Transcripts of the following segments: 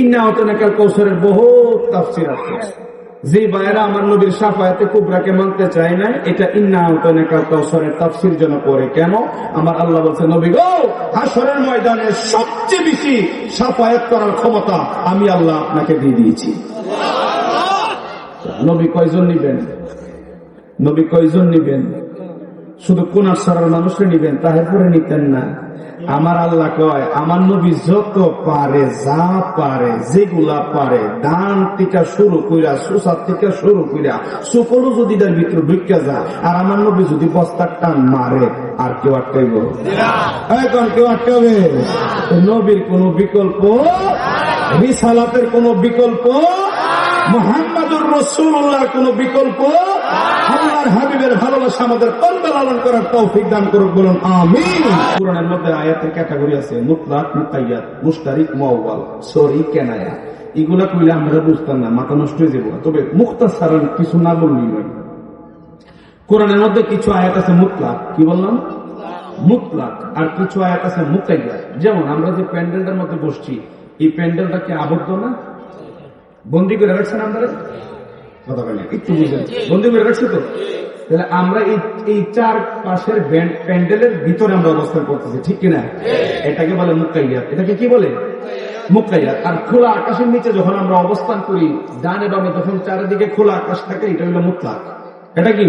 ইন্না আতানাকাল কাউসারের বহুত তাফসীর আছে। যে ভাইরা আমার নবীর শাফায়াতে কুবরাকে মানতে চায় না, এটা ইন্না আতানাকাল কাউসারের তাফসীর জন্য পড়ে। কেন? আমার আল্লাহ বলছে, নবী গো, হাশরের ময়দানে সবচেয়ে বেশি শাফায়াত করার ক্ষমতা আমি আল্লাহ আপনাকে দিয়ে দিয়েছি। নবী কয়জন নিবেন? নবী কয়জন নিবেন? শুধু কোনার সরার মানুষে নিবেন, তারপরে নিতেন না। আমার আল্লাহ কয়, আমার নবী যত পারে, যা পারে, যেগুলা পারে, ডান থেকে শুরু কইরা, সুসার থেকে শুরু কইরা, সুকলও যদি তার ভিতরে ঢুকে যায়, আর আমার নবী যদি বস্তার টান মারে, আর কেউ আটকাইব? এখন কেউ আটকাবে? নবীর কোন বিকল্প, রিসালাতের কোন বিকল্প, মুহাম্মাদুর রাসূলুল্লাহর কোন বিকল্প, আল্লাহর হাবিবের ভালোবাসা আমাদের কলবে লালন করার তৌফিক দান করুক, বলুন আমিন। কোরআনের মধ্যে আয়াতের ক্যাটাগরি আছে, মুতলাক, মুকাইয়াদ, মুশতারিক, মুআওয়াল, শরীক, কেনায়া। এগুলা কইলে আমরা বুঝতাম না, মাথা নষ্ট হয়ে যাবো। তবে মুখতাসারান কিছু না বললেই নয়। কোরআনের মধ্যে কিছু আয়াত আছে মুতলাক, কি বললাম? মুতলাক। আর কিছু আয়াত আছে মুকাইয়াদ। যেমন আমরা যে প্যান্ডেলটার মধ্যে বসছি, এই প্যান্ডেলটা কি আবদ্ধ না? বন্দি করে রাখছেন আপনারা? কথা বলেন, একটু বুঝেন। বন্দি করে রাখছি তো? তাহলে আমরা এই চার পাশের প্যান্ডেলের ভিতরে আমরা অবস্থান করতেছি, ঠিক কিনা? এটাকে বলে মুকাইয়াত। এটাকে কি বলে? মুকাইয়াত। আর খোলা আকাশের নিচে যখন আমরা অবস্থান করি, ডানে বামে যখন চারিদিকে খোলা আকাশ থাকে, এটা হলো মুতলাক। এটা কি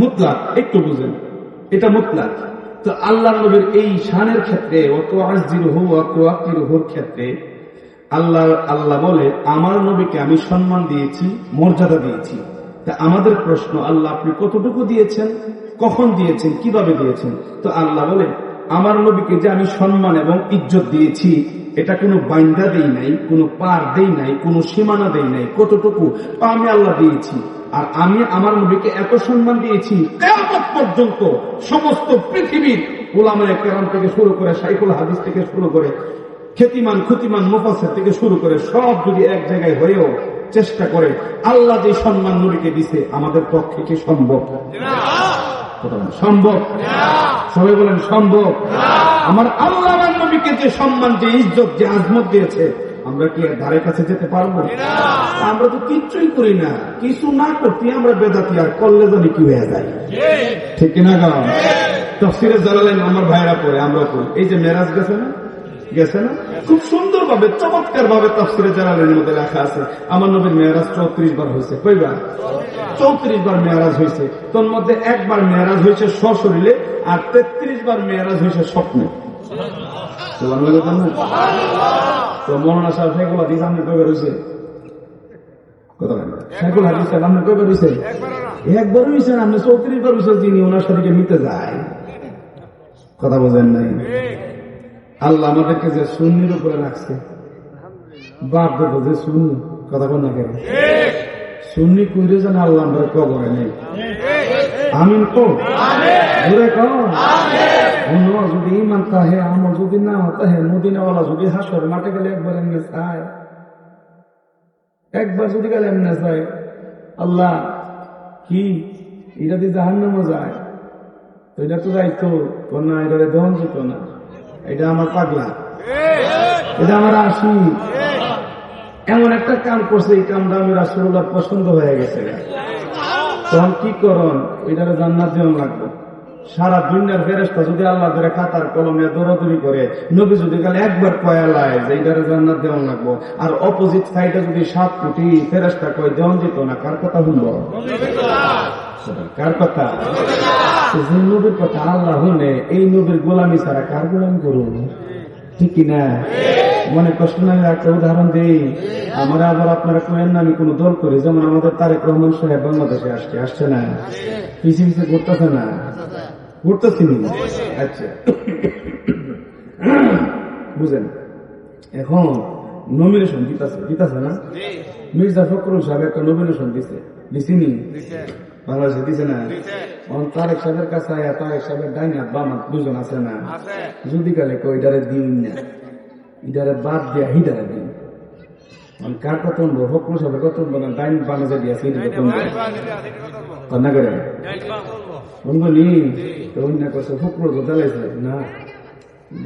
মুতলাক? একটু বুঝেন, এটা মুতলাক। তো আল্লাহ নবীর এই শানের ক্ষেত্রে, অত আজিরহু অত আকিরহুর ক্ষেত্রে আল্লাহ বলে, আমার নবীকে আমি সম্মান দিয়েছি, মর্যাদা দিয়েছি। তা আমাদের প্রশ্ন, আল্লাহ আপনি কতটুকু দিয়েছেন, কখন দিয়েছেন, কিভাবে দিয়েছেন? তো আল্লাহ বলে, আমার নবীকে যে আমি সম্মান এবং ইজ্জত দিয়েছি, এটা কোনো বাইন্দা দেই নাই, কোনো পার দেই নাই, কোনো সীমানা দেই নাই। কতটুকু? আমি আল্লাহ দিয়েছি। আর আমি আমার নবীকে এত সম্মান দিয়েছি, কিয়ামত পর্যন্ত সমস্ত পৃথিবীর উলামায়ে কেরাম থেকে শুরু করে, শাইখুল হাদিস থেকে শুরু করে, খ্যাতিমান খুতিমান মুফাসসির থেকে শুরু করে সব যদি এক জায়গায় হয়েও চেষ্টা করে, আল্লাহ যে সম্মান নবীকে দিছে, আমাদের পক্ষে কি সম্ভব? সম্ভব? সবাই বলেন সম্ভব। আমার আল্লাহ আমার নবীকে যে সম্মান, যে ইজ্জত, যে আজমত দিয়েছে, আমরা কি ধারে কাছে যেতে পারবো? আমরা তো কিচ্ছুই করি না। কিছু না করতে আমরা বেদাতি, আর করলে জানি কি হয়ে যায়, ঠিক কিনা? গান তাফসীরে জালালাইন আমার ভাইরা পড়ে, আমরা পড়ি। এই যে মেরাজ গেছে না, গেছে না, খুব সুন্দর ভাবে, চমৎকার ভাবে তাফসীরে জালালাইনের মধ্যে লেখা আছে, আমার নবীর মেরাজ 34 বার হয়েছে। কয়বার? 34 বার মেরাজ হয়েছে। তোর মধ্যে একবার মেরাজ হয়েছে সশরীরে, আর 33 বার মেরাজ হয়েছে স্বপ্নে। তো মৌলানা সাহেব শাইখুল হাদিস সামনে কয়বার হয়েছে? কথা বলেন, শাইখুল হাদিস সামনে কয়বার হয়েছে? একবার হয়েছে। আপনি 34 বার হয়েছে, যিনি ওনার সাথে মিটে যায়। কথা বোঝেন নাই? আল্লাহ আমাদেরকে যে সুন্নির উপরে রাখছে, বাপ দেবো যে সুন্নি, কথা বল না কেন? সুন্নি কইরে যেন আল্লাহ আমরা কবরে নেই। আমিন কো, ঘুরে কো। যদি ইমান তাহে, আমল যদি না তাহে, মদিনাওয়ালা যদি হাসর মাঠে গেলে একবার এমনি চায়, একবার যদি গেলে এমনি চায়, আল্লাহ কি এটা দিয়ে জাহান্নামে যায়, তো এটা তো যাইতো না, এটা দেওয়ান যেত না, এটা আমার পাগলা, এটা আমার আশি, এমন একটা কাম করছে, এই কামটা আমি রাসূলুল্লাহর পছন্দ হয়ে গেছে। তখন কি করন? এটারে জান্নাত দেওয়া লাগবে। সারা দুনিয়ার ফেরেশতা যদি আল্লাহ ধরে খাতার কলমে দৌড়াদৌড়ি করে, নবী যদি খালি একবার কয়ালায় যে এটারে জান্নাত দেওয়া লাগবো, আর অপোজিট সাইডে যদি 7 কোটি ফেরেশতা কয় দেওয়া যেত না, কার কথা শুনবো? কার কথা? যে নবীর কথা আল্লাহ হলে, এই নবীর গোলামি ছাড়া কার গোলামি করুন, ঠিক কিনা? মনে কষ্ট না। একটা উদাহরণ দিই, আমরা আবার আপনারা কেন না, আমি কোন দল করি, যেমন আমাদের তারেক রহমান সাহেব বাংলাদেশে আসছে না, পিছিয়ে পিছিয়ে ঘুরতেছে না, ঘুরতেছি। আচ্ছা, বুঝেন, এখন নমিনেশন দিতেছে না, মির্জা ফখরুল সাহেব একটা নমিনেশন দিছিনি বাংলাদেশে, দিছে না? তারেক সাহেবের কাছে আয়া, তারেক সাহেবের ডাইন হাত বাম হাত দুজন আছে না, যদি কালে ইডারে দিন না, ইডারে বাদ দিয়া হিডারে দিন। কার কথা বলবো? ফখরুল সাহেবের কথা বলবো না, ডাইন বামে যে দিয়েছে কন্যা করে বলবো নি, তো অন্য করছে ফখরুল জ্বালাইছে না,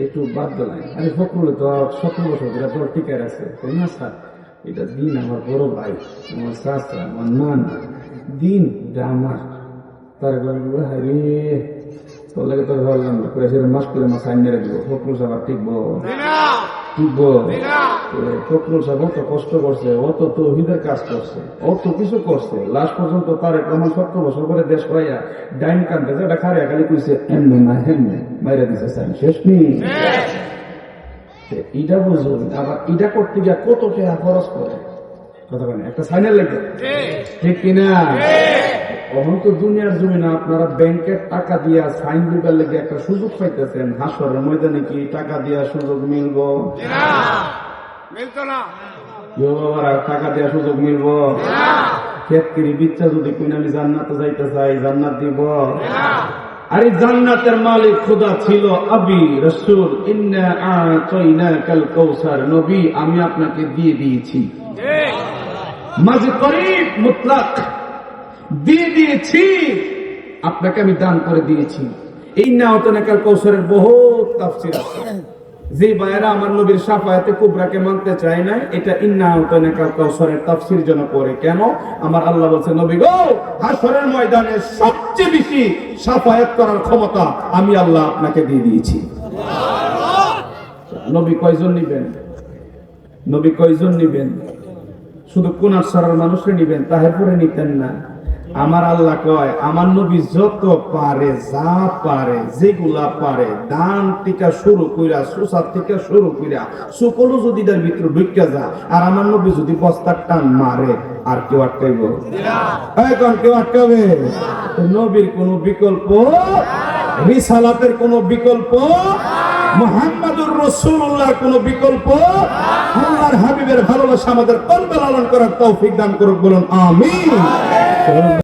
একটু বাদ দিলাই। আরে ফখরুল তো 17 বছর ধরে তোর টিকায় আছে, তাই না স্যার? এটা দিন আমার বড় ভাই, আমার চাচা, আমার নানা, দিন এটা আমার। তার হারে তোর লাগে তোর ভাবলাম মাস করে মাস আইন মেরে দিব। ফখরুল সাহেব টিকবো টিকবো? ফখরুল সাহেব অত কষ্ট করছে, অত তৌহিদের কাজ করছে, অত কিছু করছে, লাস্ট পর্যন্ত তার আমার 17 বছর করে দেশ পাইয়া ডাইন কান্দে যেটা খারিয়া খালি কইছে এমনি না হেমনে মাইরা দিছে স্যার, শেষ নেই। এটা বুঝুন, আবার এটা করতে গিয়া কত টাকা খরচ করে, কথা বলেন একটা সাইনের লাগে, ঠিক কিনা? এখন তো দুনিয়ার জমি না, আপনারা ব্যাংকের টাকা দিয়া সাইন দিবার লেগে একটা সুযোগ পাইতেছেন, হাসরের ময়দানে কি টাকা দিয়া সুযোগ মিলবো? টাকা দেওয়ার সুযোগ মিলব? খেতকিরি বিচ্ছা যদি কুইনালি জান্নাতে যাইতে চাই, জান্নাত দিব? আরে জান্নাতের মালিক খোদা ছিল আবি রাসূল, ইন্না আতাইনাকাল কাউসার, নবী আমি আপনাকে দিয়ে দিয়েছি, মাঝে করিব মুতলাক দিয়ে দিয়েছি, আপনাকে আমি দান করে দিয়েছি। ইন্না আতাইনাকাল কাউসারের বহুত তাফসীর আছে। যে ভাইয়েরা আমার নবীর শাফায়াতে কুবরাকে মানতে চায় না, এটা ইন্না আতাইনাকাল কাউসারের তাফসীর যেন করে। কেন? আমার আল্লাহ বলছে, নবী গো, হাশরের ময়দানে সবচেয়ে বেশি শাফায়াত করার ক্ষমতা আমি আল্লাহ আপনাকে দিয়ে দিয়েছি। নবী কয়জন নিবেন? নবী কয়জন নিবেন? শুধু কোনার সারার মানুষে নিবেন, তাহের পরে নিতেন না। আমার আল্লাহ কয়, আমার নবী যত পারে, যা পারে, যেগুলা পারে, দান থেকে শুরু কইরা, সুসার থেকে শুরু কইরা, সকলও যদি তার ভিতরে ঢুকিয়া যা, আর আমার নবী যদি বস্তার টান মারে, আর কেউ আটকাইব? এখন কেউ আটকাবে? নবীর কোন বিকল্প, রিসালাতের কোন বিকল্প, মুহাম্মাদুর রাসূলুল্লাহর কোন বিকল্প, আল্লাহর হাবিবের ভালোবাসা আমাদের কলবে লালন করার তৌফিক দান করুক, বলুন আমিন।